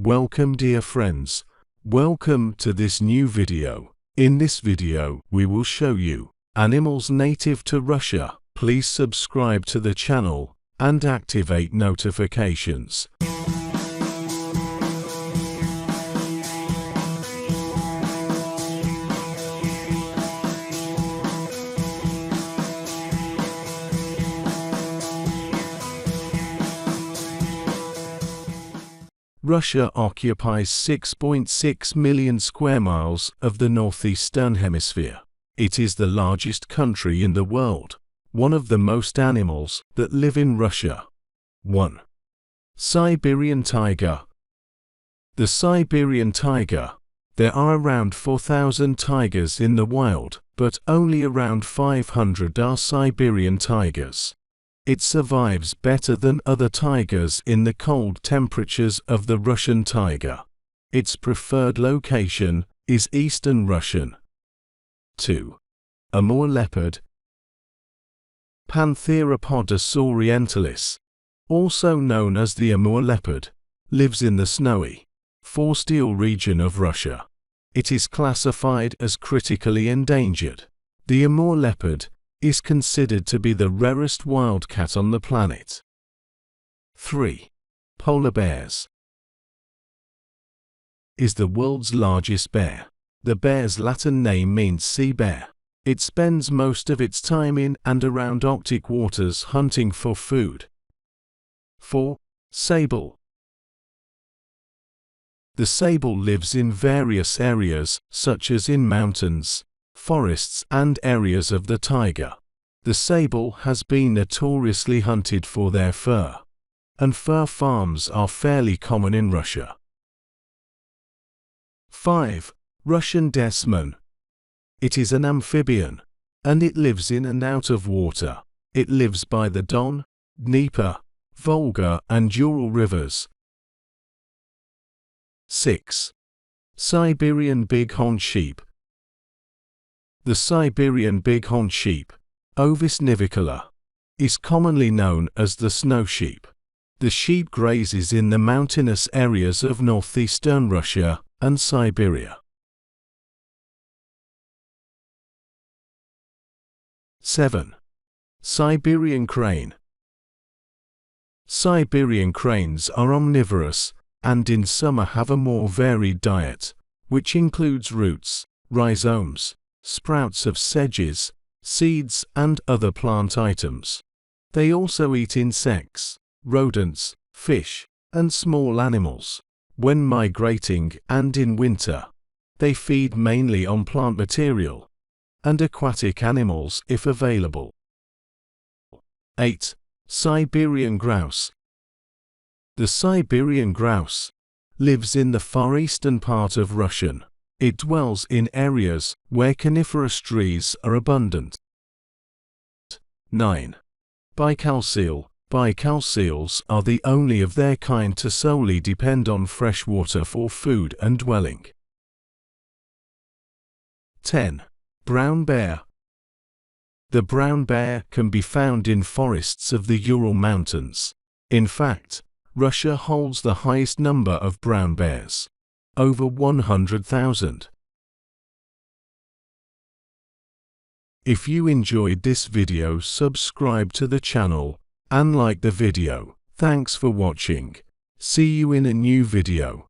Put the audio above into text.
Welcome dear friends. Welcome to this new video. In this video, we will show you animals native to Russia. Please subscribe to the channel and activate notifications. Russia occupies 6.6 million square miles of the northeastern hemisphere. It is the largest country in the world. One of the most animals that live in Russia. 1. Siberian tiger. The Siberian tiger. There are around 4,000 tigers in the wild, but only around 500 are Siberian tigers. It survives better than other tigers in the cold temperatures of the Russian taiga. Its preferred location is eastern Russia. 2. Amur leopard. Pantheropodus orientalis, also known as the Amur leopard, lives in the snowy, forested region of Russia. It is classified as critically endangered. The Amur leopard is considered to be the rarest wildcat on the planet. 3. Polar bears. Is the world's largest bear. The bear's Latin name means sea bear. It spends most of its time in and around Arctic waters hunting for food. 4. Sable. The sable lives in various areas, such as in mountains, forests and areas of the taiga. The sable has been notoriously hunted for their fur, and fur farms are fairly common in Russia. 5. Russian desman. It is an amphibian, and it lives in and out of water. It lives by the Don, Dnieper, Volga and Ural rivers. 6. Siberian bighorn sheep. The Siberian bighorn sheep, Ovis nivicola, is commonly known as the snow sheep. The sheep grazes in the mountainous areas of northeastern Russia and Siberia. 7. Siberian crane. Siberian cranes are omnivorous and in summer have a more varied diet, which includes roots, rhizomes, sprouts of sedges, seeds and other plant items. They also eat insects, rodents, fish, and small animals. When migrating and in winter, they feed mainly on plant material and aquatic animals if available. 8. Siberian grouse. The Siberian grouse lives in the far eastern part of Russia. It dwells in areas where coniferous trees are abundant. 9. Baikal seal. Baikal seals are the only of their kind to solely depend on fresh water for food and dwelling. 10. Brown bear. The brown bear can be found in forests of the Ural Mountains. In fact, Russia holds the highest number of brown bears, over 100,000. If you enjoyed this video, subscribe to the channel and like the video. Thanks for watching. See you in a new video.